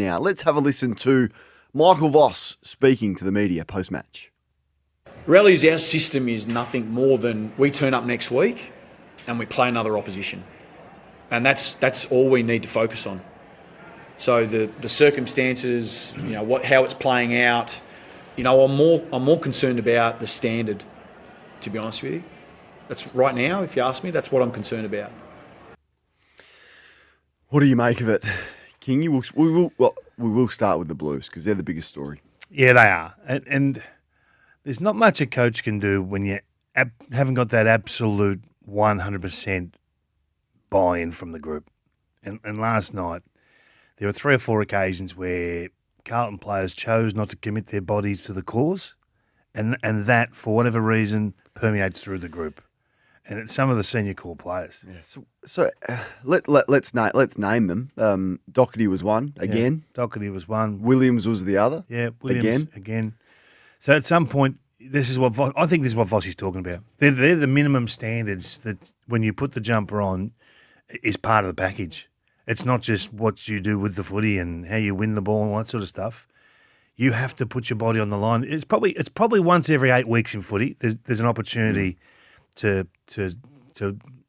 now. Let's have a listen to Michael Voss speaking to the media post-match. Reality is our system is nothing more than we turn up next week and we play another opposition. And that's all we need to focus on. So the circumstances, how it's playing out, I'm more concerned about the standard, to be honest with you. That's right now, if you ask me, that's what I'm concerned about. What do you make of it, King? We will start with the Blues because they're the biggest story. Yeah, they are. And there's not much a coach can do when you haven't got that absolute 100% buy-in from the group. And last night, there were 3 or 4 occasions where Carlton players chose not to commit their bodies to the cause, and that, for whatever reason, permeates through the group. And it's some of the senior core players. Yeah, so let's name them. Doherty was one again. Yeah, Doherty was one. Williams was the other. Yeah, Williams again. So at some point, this is what Vossi's talking about. They're the minimum standards that when you put the jumper on is part of the package. It's not just what you do with the footy and how you win the ball and all that sort of stuff. You have to put your body on the line. It's probably once every 8 weeks in footy. There's an opportunity to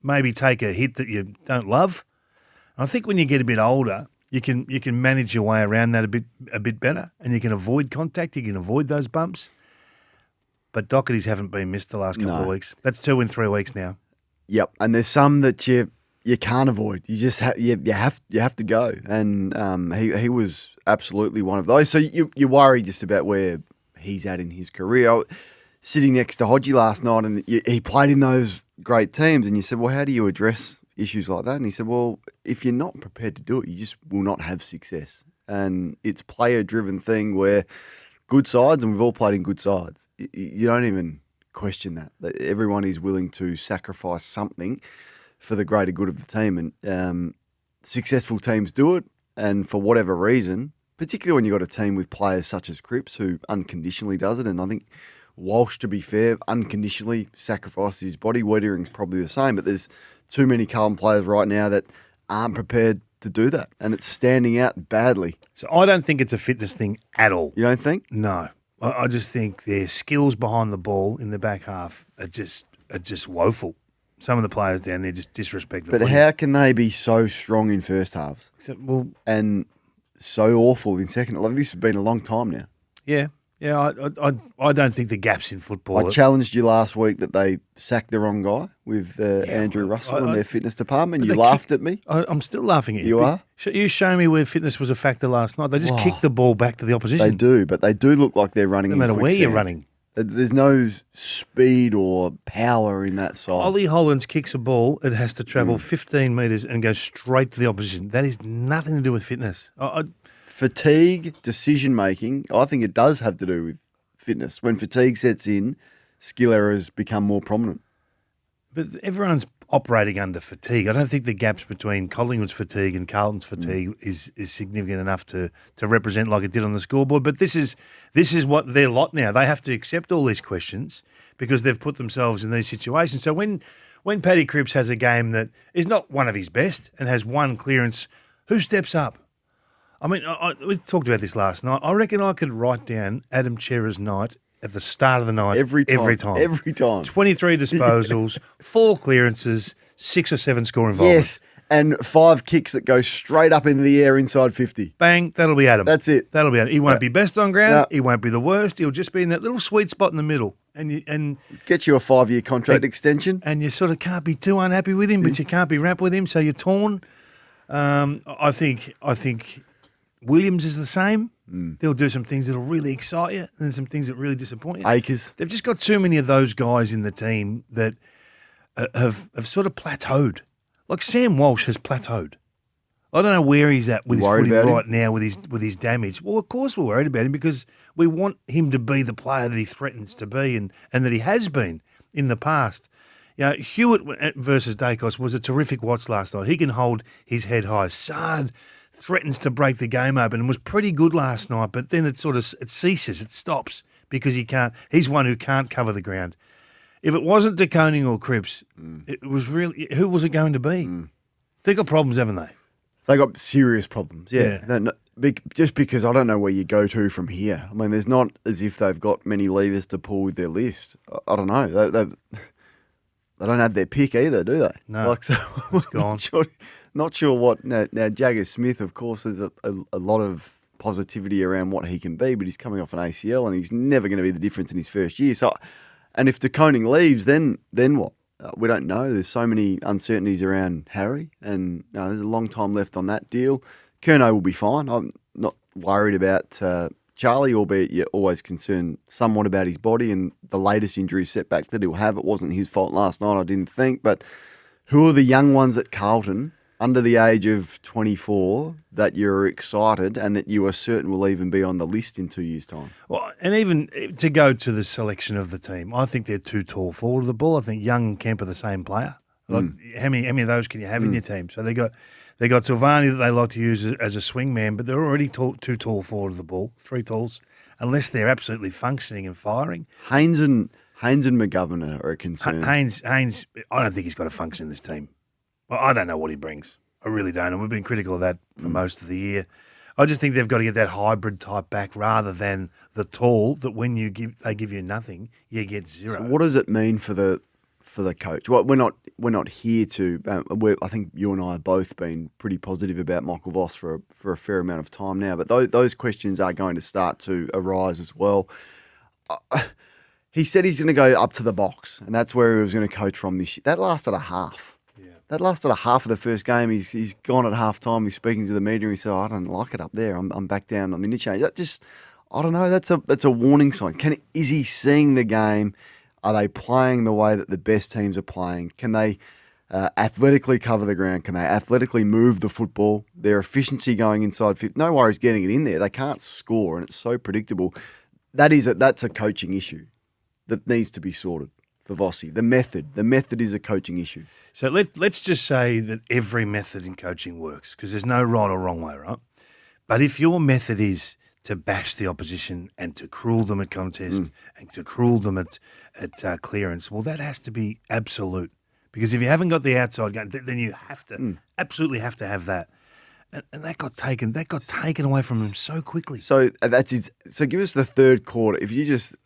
maybe take a hit that you don't love. And I think when you get a bit older, you can manage your way around that a bit better, and you can avoid contact. You can avoid those bumps. But Doherty's haven't been missed the last couple of weeks. That's 2 in 3 weeks now. Yep, and there's some that you can't avoid. You just you have to go, and he was absolutely one of those. So you worry just about where he's at in his career. Sitting next to Hodgie last night, and he played in those great teams, and you said, well, how do you address issues like that? And he said, well, if you're not prepared to do it, you just will not have success. And it's player-driven thing where good sides, and we've all played in good sides, you don't even question that. Everyone is willing to sacrifice something for the greater good of the team. And successful teams do it, and for whatever reason, particularly when you've got a team with players such as Cripps who unconditionally does it, and I think Walsh, to be fair, unconditionally sacrifices his body. Weathering's probably the same, but there's too many Carlton players right now that aren't prepared to do that, and it's standing out badly. So I don't think it's a fitness thing at all. You don't think? No. I just think their skills behind the ball in the back half are just woeful. Some of the players down there just disrespect the But footy. how can they be so strong in first halves and so awful in second? Like, this has been a long time now. Yeah. Yeah, I don't think the gaps in football. I challenged you last week that they sacked the wrong guy with Andrew Russell in their fitness department. You laughed at me. I'm still laughing at you. You are? You show me where fitness was a factor last night. They just kick the ball back to the opposition. They do, but they do look like they're running no in matter where quicksand. you're running. There's no speed or power in that side. Ollie Hollands kicks a ball, it has to travel 15 metres and go straight to the opposition. That is nothing to do with fitness. Fatigue, decision-making, I think it does have to do with fitness. When fatigue sets in, skill errors become more prominent. But everyone's operating under fatigue. I don't think the gaps between Collingwood's fatigue and Carlton's fatigue is significant enough to represent like it did on the scoreboard. But this is what their lot now. They have to accept all these questions because they've put themselves in these situations. So when Paddy Cripps has a game that is not one of his best and has one clearance, who steps up? I mean, we talked about this last night. I reckon I could write down Adam Chera's night at the start of the night. Every time. 23 disposals, 4 clearances, 6 or 7 score involvements. Yes, and 5 kicks that go straight up into the air inside 50. Bang, that'll be Adam. That's it. That'll be Adam. He won't be best on ground. He won't be the worst. He'll just be in that little sweet spot in the middle. And get you a 5-year contract extension. And you sort of can't be too unhappy with him, but you can't be rapt with him, so you're torn. I think Williams is the same. They'll do some things that'll really excite you and some things that really disappoint you. Acres. They've just got too many of those guys in the team that have sort of plateaued. Like Sam Walsh has plateaued. I don't know where he's at with his footy right now with his damage. Well, of course we're worried about him because we want him to be the player that he threatens to be and that he has been in the past. You know, Hewitt versus Dacos was a terrific watch last night. He can hold his head high. Sard threatens to break the game open and was pretty good last night, but then it ceases, it stops because he's one who can't cover the ground. If it wasn't De Koning or Cripps, it was really, who was it going to be? They've got problems, haven't they? They got serious problems, yeah. Yeah. Just because I don't know where you go to from here. I mean, there's not as if they've got many levers to pull with their list. I don't know. They don't have their pick either, do they? No, Like, so it's gone. Not sure what. Now Jagger Smith, of course, there's a lot of positivity around what he can be, but he's coming off an ACL and he's never going to be the difference in his first year. So, and if De Koning leaves, then what? We don't know. There's so many uncertainties around Harry, and there's a long time left on that deal. Curnow will be fine. I'm not worried about Charlie, albeit you're always concerned somewhat about his body and the latest injury setback that he'll have. It wasn't his fault last night, I didn't think. But who are the young ones at Carlton under the age of 24 that you're excited and that you are certain will even be on the list in 2 years' time? Well, and even to go to the selection of the team, I think they're too tall forward of the ball. I think Young and Kemp are the same player. Like, how many of those can you have in your team? So they got Silvani that they like to use as a swing man, but they're already too tall forward of the ball, 3 talls, unless they're absolutely functioning and firing. Haynes and McGovern are a concern. Haynes, I don't think he's got a function in this team. Well, I don't know what he brings. I really don't. And we've been critical of that for most of the year. I just think they've got to get that hybrid type back rather than the tall that when they give you nothing, you get zero. So what does it mean for the coach? Well, we're not here to. I think you and I have both been pretty positive about Michael Voss for a fair amount of time now. But those questions are going to start to arise as well. He said he's going to go up to the box, and that's where he was going to coach from this year. That lasted a half. That lasted a half of the first game. He's gone at half time. He's speaking to the media. He said, I don't like it up there. I'm back down on the interchange. That just, I don't know. That's a warning sign. Is he seeing the game? Are they playing the way that the best teams are playing? Can they athletically cover the ground? Can they athletically move the football? Their efficiency going inside 50. No worries getting it in there. They can't score, and it's so predictable. That's a coaching issue that needs to be sorted for Vossi. The method is a coaching issue. So let's just say that every method in coaching works because there's no right or wrong way, right? But if your method is to bash the opposition and to cruel them at contest and to cruel them at clearance, well, that has to be absolute. Because if you haven't got the outside game, then you have to absolutely have to have that. And that got taken away from him so quickly. So So give us the third quarter. If you just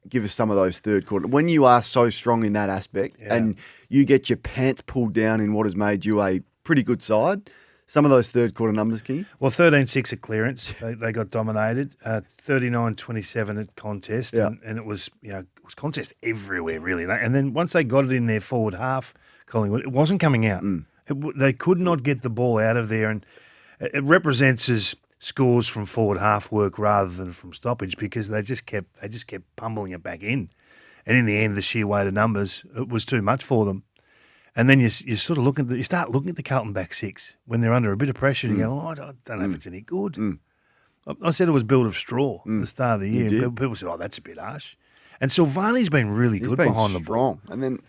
give us some of those third quarter. When you are so strong in that aspect and you get your pants pulled down in what has made you a pretty good side, some of those third quarter numbers, can you? Well, 13-6 at clearance. They got dominated. 39-27 at contest. And it was contest everywhere, really. And then once they got it in their forward half, Collingwood, it wasn't coming out. They could not get the ball out of there. And it represents as scores from forward half work rather than from stoppage because they just kept pummling it back in. And in the end, the sheer weight of numbers, it was too much for them. And then you sort of you start looking at the Carlton back six when they're under a bit of pressure and you go, I don't know if it's any good. I said it was built of straw at the start of the year. People said, that's a bit harsh. And Silvani's been really good behind the ball. And then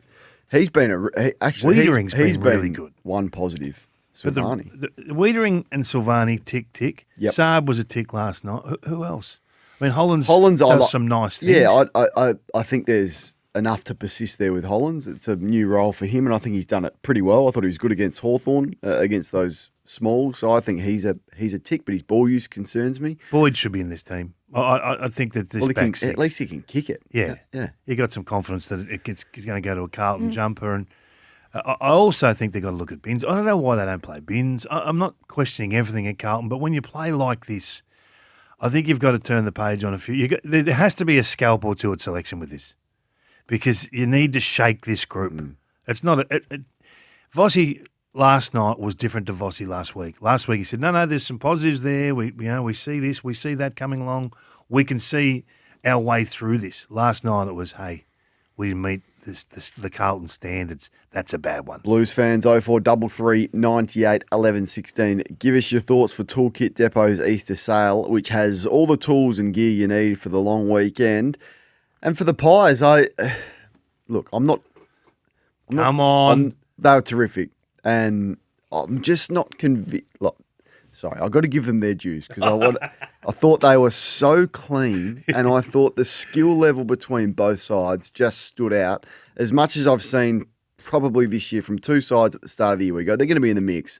he's been Wiedering's been really good. One positive. But the Wiedering and Silvani tick. Yep. Saab was a tick last night. Who else? I mean, Hollands does some nice things. Yeah, I think there's enough to persist there with Hollands. It's a new role for him, and I think he's done it pretty well. I thought he was good against Hawthorn, against those smalls. So I think he's a tick, but his ball use concerns me. Boyd should be in this team. I think that this back six, at least he can kick it. Yeah. He got some confidence that he's going to go to a Carlton jumper and. I also think they've got to look at Binns. I don't know why they don't play Binns. I'm not questioning everything at Carlton, but when you play like this, I think you've got to turn the page on a few. There has to be a scalp or two at selection with this because you need to shake this group. It's not Vossi last night was different to Vossi last week. Last week he said, no, there's some positives there. We see this, we see that coming along. We can see our way through this. Last night it was, hey, we didn't meet the Carlton standards. That's a bad one. Blues fans, 0433 98 11 16. Give us your thoughts for Toolkit Depot's Easter sale, which has all the tools and gear you need for the long weekend. And for the Pies, I'm not. Come on. They were terrific. And I'm just not convinced. Sorry, I've got to give them their dues because I thought they were so clean and I thought the skill level between both sides just stood out as much as I've seen probably this year from two sides at the start of the year. They're going to be in the mix.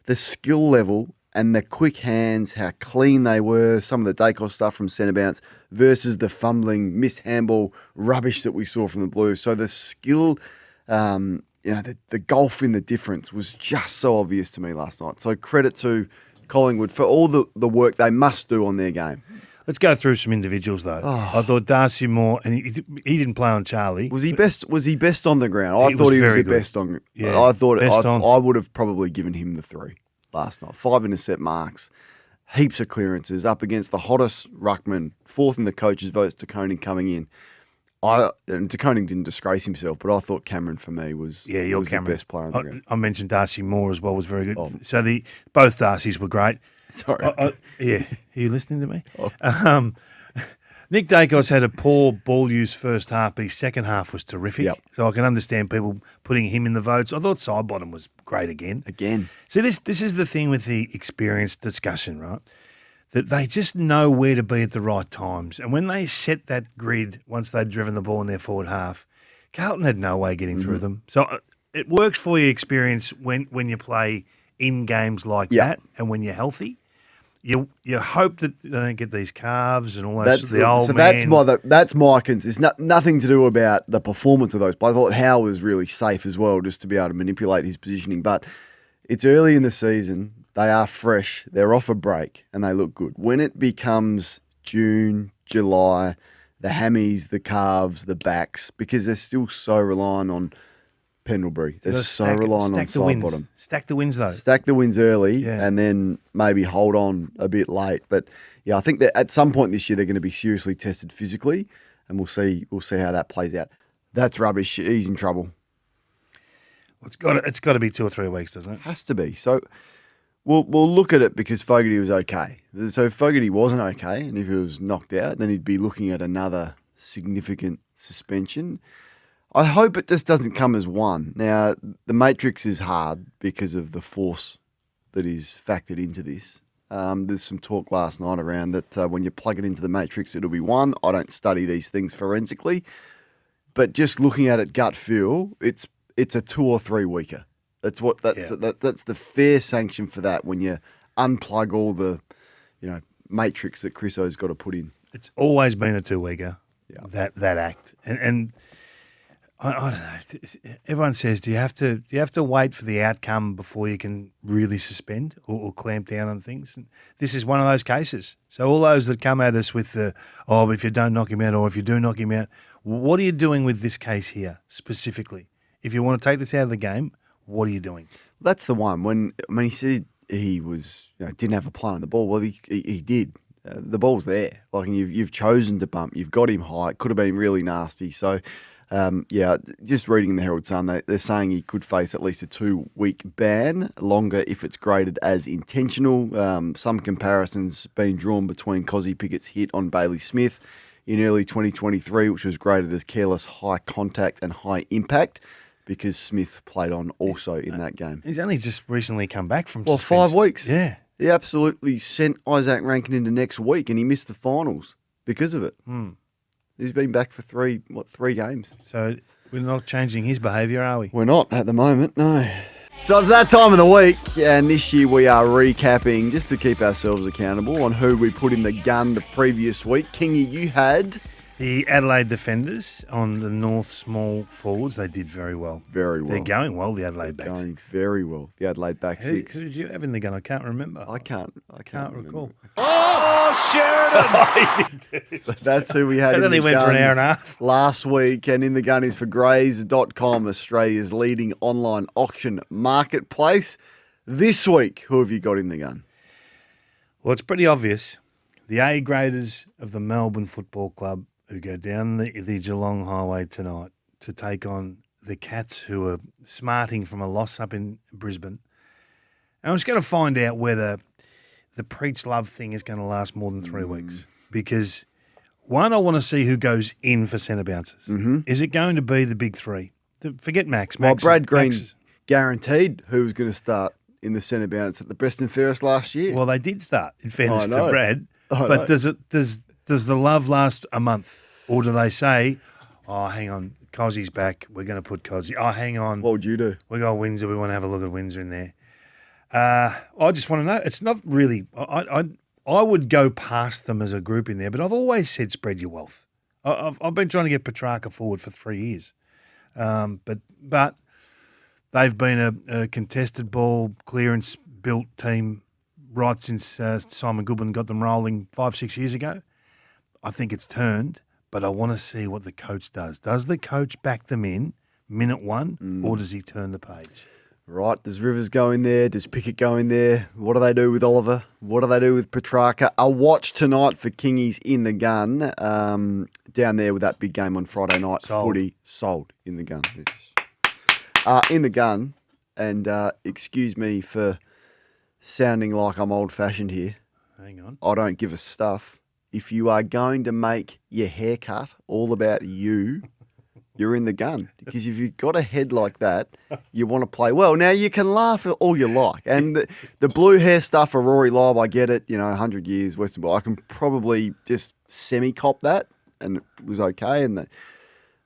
the skill level and the quick hands, how clean they were, some of the Dacos stuff from centre bounce versus the fumbling, missed handball rubbish that we saw from the Blues. So the skill, the golf in the difference was just so obvious to me last night. So credit to Collingwood for all the work they must do on their game. Let's go through some individuals though. I thought Darcy Moore, and he didn't play on Charlie. Was he best? Was he best on the ground? I thought he was the best on. Yeah, I thought best on. I would have probably given him the 3 last night. 5 intercept marks, heaps of clearances up against the hottest ruckman, 4th in the coaches' votes. De Koning coming in. And De Koning didn't disgrace himself, but I thought Cameron for me was the best player on the ground. I mentioned Darcy Moore as well was very good. So both Darcys were great. Sorry. Yeah. Are you listening to me? Nick Dacos had a poor ball use first half, but his second half was terrific. Yep. So I can understand people putting him in the votes. I thought Sidebottom was great again. See, this is the thing with the experience discussion, right? That they just know where to be at the right times. And when they set that grid, once they'd driven the ball in their forward half, Carlton had no way getting through them. So it works for your experience when you play in games like that and when you're healthy. You hope that they don't get these calves and all that. That's my concern. It's nothing to do about the performance of those. But I thought Howe was really safe as well, just to be able to manipulate his positioning. But it's early in the season. They are fresh. They're off a break, and they look good. When it becomes June, July, the hammies, the calves, the backs, because they're still so reliant on Pendlebury. They're so reliant on Sidebottom. Stack the wins, though. Stack the wins early and then maybe hold on a bit late. But, yeah, I think that at some point this year they're going to be seriously tested physically, and we'll see how that plays out. That's rubbish. He's in trouble. Well, it's got to be 2 or 3 weeks, doesn't it? Has to be. So we'll look at it because Fogarty was okay. So if Fogarty wasn't okay, and if he was knocked out, then he'd be looking at another significant suspension. I hope it just doesn't come as one. Now, the matrix is hard because of the force that is factored into this. There's some talk last night around that when you plug it into the matrix, it'll be 1. I don't study these things forensically, but just looking at it gut feel, it's a 2 or 3 weeker. That's the fair sanction for that when you unplug all the, matrix that Chriso's got to put in. It's always been a 2-weeker. Yeah. That act and. I don't know. Everyone says, do you have to wait for the outcome before you can really suspend or clamp down on things? And this is one of those cases. So all those that come at us with if you don't knock him out or if you do knock him out, what are you doing with this case here specifically? If you want to take this out of the game, what are you doing? That's the one. When he said he was didn't have a play on the ball, well, he did. The ball's there. Like you've chosen to bump. You've got him high. It could have been really nasty. So. Just reading in the Herald Sun, they're saying he could face at least a 2-week ban, longer if it's graded as intentional. Some comparisons being drawn between Cozzy Pickett's hit on Bailey Smith in early 2023, which was graded as careless high contact and high impact, because Smith played on also in that game. He's only just recently come back from suspension. 5 weeks. Yeah. He absolutely sent Isaac Rankin into next week, and he missed the finals because of it. He's been back for 3 games. So we're not changing his behaviour, are we? We're not at the moment, no. So it's that time of the week, and this year we are recapping, just to keep ourselves accountable, on who we put in the gun the previous week. Kingy, you had... The Adelaide defenders on the North small forwards. They did very well. Very well. They're going well, the Adelaide backs. Going very well. The Adelaide back six. Who did you have in the gun? I can't remember. I can't recall. Oh, Sheridan! So that's who we had in the gun. It only went for an hour and a half. Last week, and in the gun is for Grays.com, Australia's leading online auction marketplace. This week, who have you got in the gun? Well, it's pretty obvious. The A graders of the Melbourne Football Club, who go down the Geelong Highway tonight to take on the Cats, who are smarting from a loss up in Brisbane. And I'm just going to find out whether the preach love thing is going to last more than 3 weeks. Because, one, I want to see who goes in for centre bounces. Mm-hmm. Is it going to be the big 3? Forget Max. Well, Brad Green guaranteed who was going to start in the centre bounce at the best and fairest last year. Well, they did start, in fairness to Brad. But does the love last a month? Or do they say, oh, hang on, Cozzy's back, we're going to put Cozzy. Oh, hang on. What would you do? We got Windsor, we want to have a look at Windsor in there. I just want to know. It's not really. I would go past them as a group in there, but I've always said spread your wealth. I've been trying to get Petrarca forward for 3 years, but they've been a contested ball clearance built team right since Simon Goodwin got them rolling 5-6 years ago. I think it's turned, but I want to see what the coach does. Does the coach back them in minute one, or does he turn the page? Right, does Rivers go in there? Does Pickett go in there? What do they do with Oliver? What do they do with Petrarca? A watch tonight for Kingies in the gun. Down there with that big game on Friday night. Footy sold in the gun. In the gun, and excuse me for sounding like I'm old-fashioned here. Hang on. I don't give a stuff. If you are going to make your haircut all about you, you're in the gun. Because if you've got a head like that, you want to play well. Now, you can laugh at all you like. And the blue hair stuff for Rory Lobb, I get it. 100 years, Western Ball. I can probably just semi-cop that, and it was okay. And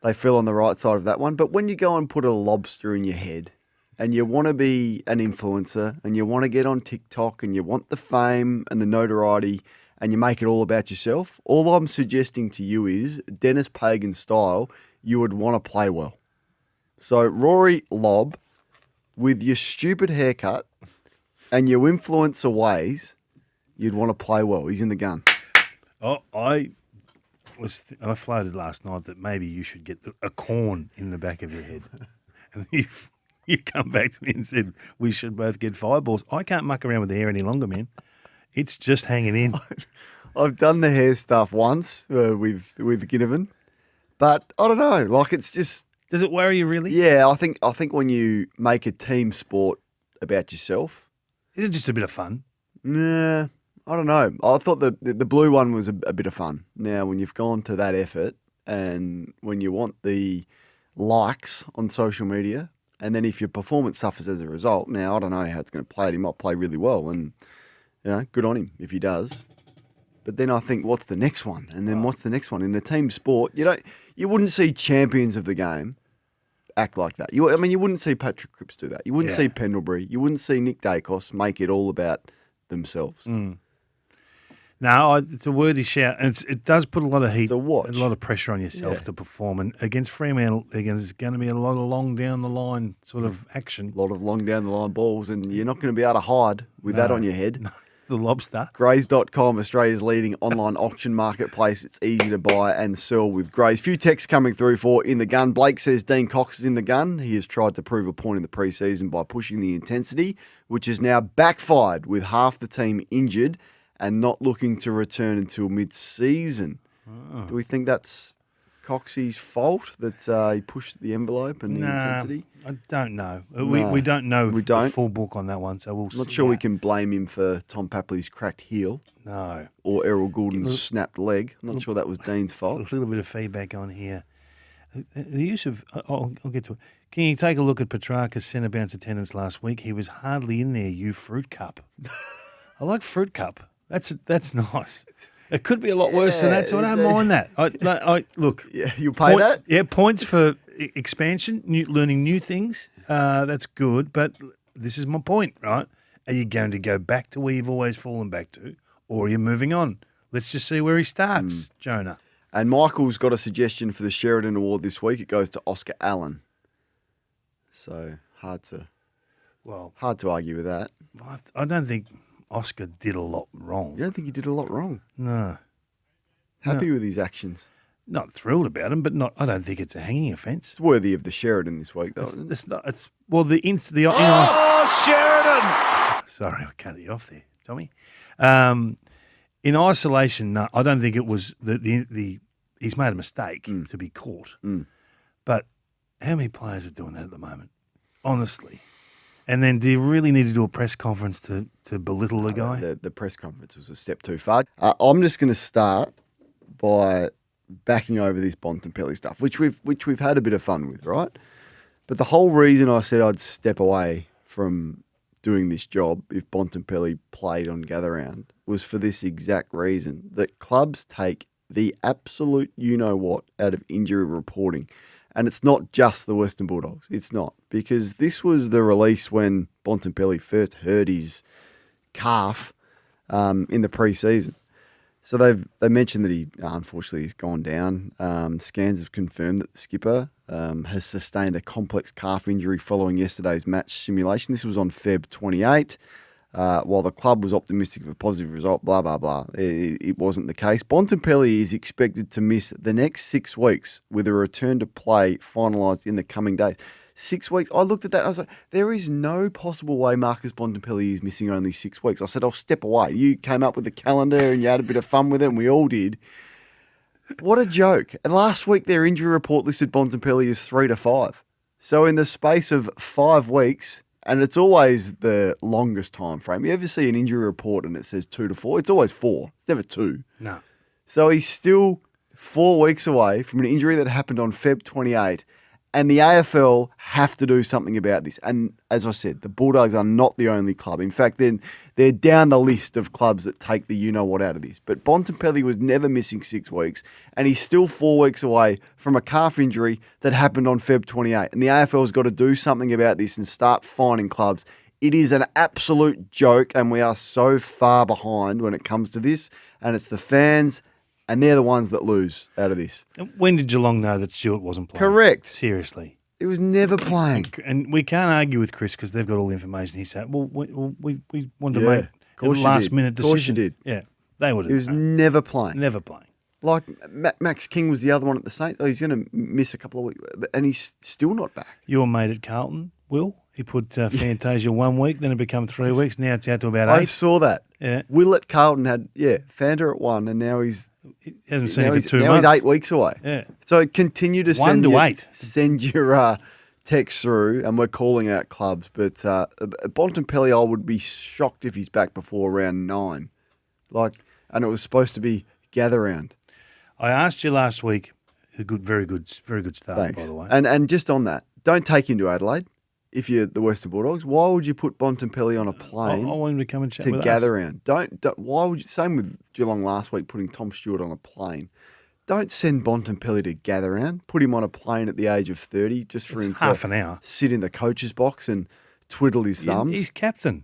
they fell on the right side of that one. But when you go and put a lobster in your head and you want to be an influencer and you want to get on TikTok and you want the fame and the notoriety and you make it all about yourself, all I'm suggesting to you is, Dennis Pagan style, you would want to play well. So Rory Lobb, with your stupid haircut and your influencer ways, you'd want to play well. He's in the gun. Oh, I floated last night that maybe you should get a corn in the back of your head. And you come back to me and said we should both get fireballs. I can't muck around with the hair any longer, man. It's just hanging in. I've done the hair stuff once with Ginnivan, but I don't know. Like, it's just. Does it worry you really? Yeah, I think when you make a team sport about yourself, is it just a bit of fun? Nah, I don't know. I thought the blue one was a bit of fun. Now, when you've gone to that effort and when you want the likes on social media, and then if your performance suffers as a result, now I don't know how it's going to play. He might play really well, and good on him if he does. But then I think, what's the next one? And then what's the next one? In a team sport, you wouldn't see champions of the game act like that. You wouldn't see Patrick Cripps do that. You wouldn't see Pendlebury. You wouldn't see Nick Dacos make it all about themselves. No, it's a worthy shout, and it does put a lot of heat, It's a watch. a lot of pressure on yourself to perform. And against Fremantle, there's going to be a lot of long down the line sort of action. A lot of long down the line balls, and you're not going to be able to hide with that on your head. The lobster. Grays.com, Australia's leading online auction marketplace. It's easy to buy and sell with Grays. Few texts coming through for in the gun. Blake says Dean Cox is in the gun. He has tried to prove a point in the preseason by pushing the intensity, which has now backfired with half the team injured and not looking to return until mid-season. Do we think that's Coxie's fault that he pushed the envelope and the intensity? I don't know. We don't know the full book on that one, so we'll see. Not sure we can blame him for Tom Papley's cracked heel. No. Or Errol Goulden's snapped leg. I'm not sure that was Dean's fault. A little bit of feedback on here. The use of... I'll get to it. Can you take a look at Petrarca's centre bounce attendance last week? He was hardly in there, you fruit cup. I like fruit cup. That's nice. It could be a lot worse than that, so I don't mind that. Look. Yeah, you pay that? Yeah, points for expansion, learning new things. That's good, but this is my point, right? Are you going to go back to where you've always fallen back to, or are you moving on? Let's just see where he starts, Jonah. And Michael's got a suggestion for the Sheridan Award this week. It goes to Oscar Allen. So hard to argue with that. I don't think Oscar did a lot wrong. You don't think he did a lot wrong? No. Happy with his actions? Not thrilled about him, but I don't think it's a hanging offence. It's worthy of the Sheridan this week, though. Isn't it? It's not. It's the Sheridan! Sorry, I cut you off there, Tommy. In isolation, no, I don't think it was he's made a mistake to be caught. But how many players are doing that at the moment? Honestly. And then do you really need to do a press conference to belittle the guy? The press conference was a step too far. I'm just going to start by backing over this Bontempelli stuff, which we've had a bit of fun with, right? But the whole reason I said I'd step away from doing this job if Bontempelli played on Gather Round was for this exact reason, that clubs take the absolute you-know-what out of injury reporting. And it's not just the Western Bulldogs. It's not. Because this was the release when Bontempelli first hurt his calf in the pre-season. So they mentioned that he, unfortunately, has gone down. Scans have confirmed that the skipper has sustained a complex calf injury following yesterday's match simulation. This was on Feb 28. While the club was optimistic of a positive result, blah, blah, blah. It wasn't the case. Bontempelli is expected to miss the next 6 weeks with a return to play finalised in the coming days. 6 weeks? I looked at that and I was like, there is no possible way Marcus Bontempelli is missing only 6 weeks. I said, I'll step away. You came up with the calendar and you had a bit of fun with it, and we all did. What a joke. And last week, their injury report listed Bontempelli as 3 to 5. So in the space of 5 weeks... And it's always the longest time frame. You ever see an injury report and it says 2 to 4? It's always 4. It's never 2. No. So he's still 4 weeks away from an injury that happened on Feb 28. And the AFL have to do something about this. And as I said, the Bulldogs are not the only club. In fact, they're down the list of clubs that take the you-know-what out of this. But Bontempelli was never missing 6 weeks, and he's still 4 weeks away from a calf injury that happened on Feb 28. And the AFL's got to do something about this and start fining clubs. It is an absolute joke, and we are so far behind when it comes to this. And it's the fans, and they're the ones that lose out of this. When did Geelong know that Stewart wasn't playing? Correct. Seriously. It was never playing. And we can't argue with Chris because they've got all the information. He said, well, we wanted to Yeah, make of course a you last-minute did. Of course you decision. did. Yeah, they would have. He was never playing. Never playing. Like Max King was the other one at the Saints. Oh, he's going to miss a couple of weeks, and he's still not back. Your mate at Carlton, Will, he put Fantasia 1 week, then it became 3 weeks. Now it's out to about 8. I saw that. Yeah. Will at Carlton had, Fanta at 1, and now He hasn't seen it for 2 now months. he's 8 weeks away. Yeah. So continue to 1 to 8. Send your text through, and we're calling out clubs. But Bontempelli, I would be shocked if he's back before round 9. And it was supposed to be gather round. I asked you last week, very good start, Thanks. by the way. And just on that, don't take him to Adelaide if you're the Western Bulldogs. Why would you put Bontempelli on a plane I want him to come and chat to with gather us. round? Don't. Why would you? Same with Geelong last week, putting Tom Stewart on a plane. Don't send Bontempelli to gather round. Put him on a plane at the age of 30 just for him half to an hour. sit in the coach's box and twiddle his thumbs. He's captain.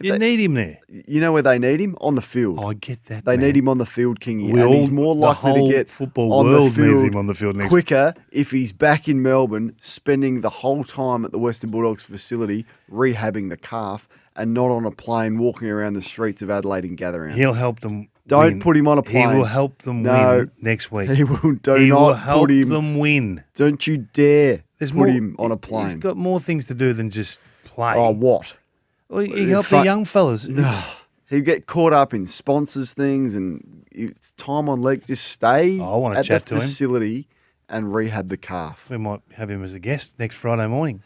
You need him there. You know where they need him? On the field. I get that. They man. need him on the field, Kingy. We and all- he's more the likely to whole get football on the world needs field him on the field next quicker if he's back in Melbourne, spending the whole time at the Western Bulldogs facility rehabbing the calf, and not on a plane walking around the streets of Adelaide and gathering. He'll help them. Don't win. put him on a plane. He will help them No. win next week. He will. Do He not will help put him. them win. Don't you dare There's put more, him on a He's plane. got more things to do than just play. Oh, what? Well, he helped the young fellas. He'd get caught up in sponsors things and it's time on leg. Just stay I wanna at chat the to him. facility and rehab the calf. We might have him as a guest next Friday morning.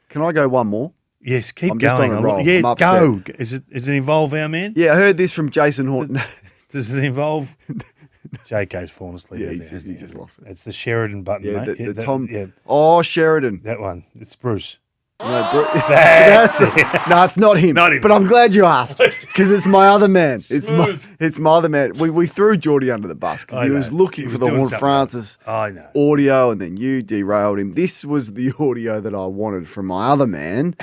Can I go one more? Yes, keep I'm going. just on a roll. Yeah, I'm upset. go. Does it involve our man? Yeah, I heard this from Jason Horton. Does it involve? JK's fallen asleep. Yeah, out he there, just- hasn't he just lost it. It's the Sheridan button, Yeah, mate. the that, Tom. Yeah, Oh, Sheridan. that one. It's Bruce. No, That's it. No, it's not him. Not him. But I'm glad you asked because it's my other man. It's my Smooth. other man. We threw Geordie under the bus because I he was know. looking He for was the doing Horn something Francis I know. audio, and then you derailed him. This was the audio that I wanted from my other man,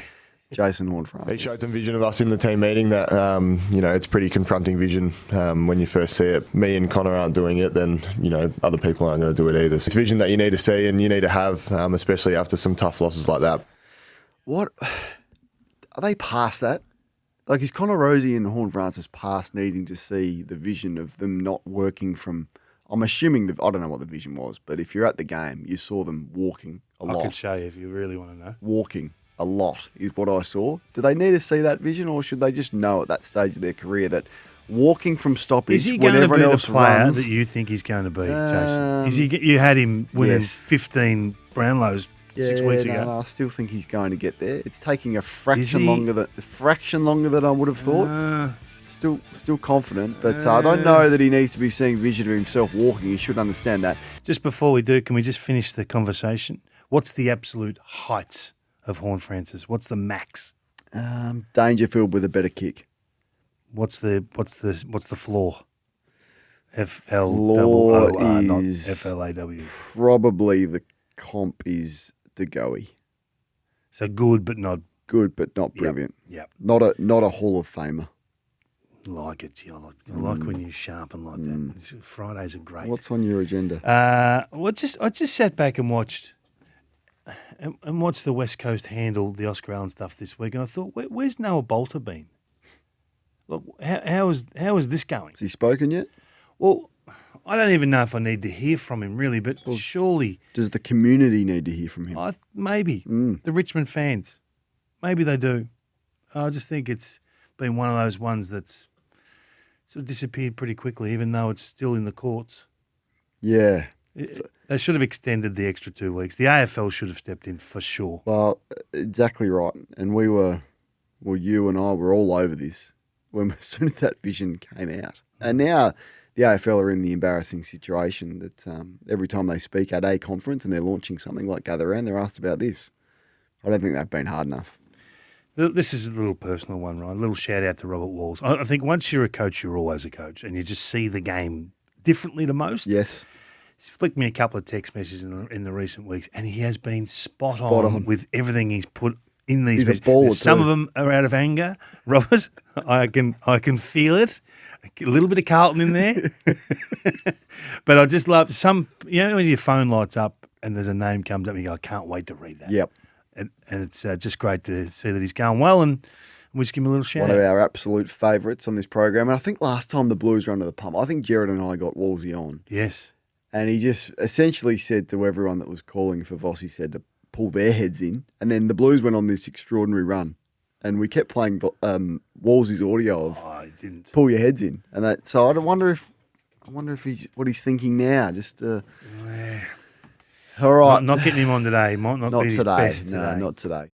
Jason Horn He Francis. showed some vision of us in the team meeting that, it's pretty confronting vision when you first see it. Me and Connor aren't doing it, then, other people aren't going to do it either. It's vision that you need to see and you need to have, especially after some tough losses like that. What are they past that? Like, is Connor Rosie and Horn Francis past needing to see the vision of them not working from? I'm assuming I don't know what the vision was, but if you're at the game, you saw them walking a I lot. could show you if you really want to know. Walking a lot is what I saw. Do they need to see that vision, or should they just know at that stage of their career that walking from stoppage Is he when going to be everyone the else player runs? that you think he's going to be, Jason? Is he? You had him winning yes. 15 Brownlows 6 weeks ago. No, I still think he's going to get there. It's taking a fraction he? longer than I would have thought. Uh, Still confident, but I don't know that he needs to be seeing vision of himself walking. He should understand that. just before we do, can we just finish the conversation? What's the absolute heights of Horn Francis? What's the max? Dangerfield with a better kick. What's the floor? Floor FLOOR, not is FLAW. Probably the comp is Degoe. So good, but not Good, but not brilliant. Yep. Not a Hall of Famer. Like it. I like when you sharpen like that. Fridays are great. What's on your agenda? I just sat back and watched the West Coast handle the Oscar Allen stuff this week, and I thought, where's Noah Bolter been? Look, how is this going? Has he spoken yet? Well, I don't even know if I need to hear from him really, but surely Does the community need to hear from him? maybe the Richmond fans, maybe they do. I just think it's been one of those ones that's sort of disappeared pretty quickly, even though it's still in the courts. Yeah. They should have extended the extra 2 weeks. The AFL should have stepped in for sure. Well, exactly right. And you and I were all over this as soon as that vision came out. And now the AFL are in the embarrassing situation that every time they speak at a conference and they're launching something like Gather Round, they're asked about this. I don't think they've been hard enough. This is a little personal one, right? A little shout out to Robert Walls. I think once you're a coach, you're always a coach, and you just see the game differently to most. Yes. He's flicked me a couple of text messages in the recent weeks, and he has been spot on with everything he's put in these He's a messages. baller Some too. of them are out of anger, Robert. I can feel it. A little bit of Carlton in there. But I just love when your phone lights up and there's a name comes up and you go, I can't wait to read that. Yep. And it's just great to see that he's going well, and we just give him a little shout One out. of our absolute favourites on this program. And I think last time the Blues were under the pump, I think Jared and I got Wolsey on. Yes. And he just essentially said to everyone that was calling for Vossi said to pull their heads in. And then the Blues went on this extraordinary run. And we kept playing Wolsey's audio of I didn't. pull your heads in. And so I wonder if what he's thinking now. Just all right. Not getting him on today. Might not be his today. best No, today. not today.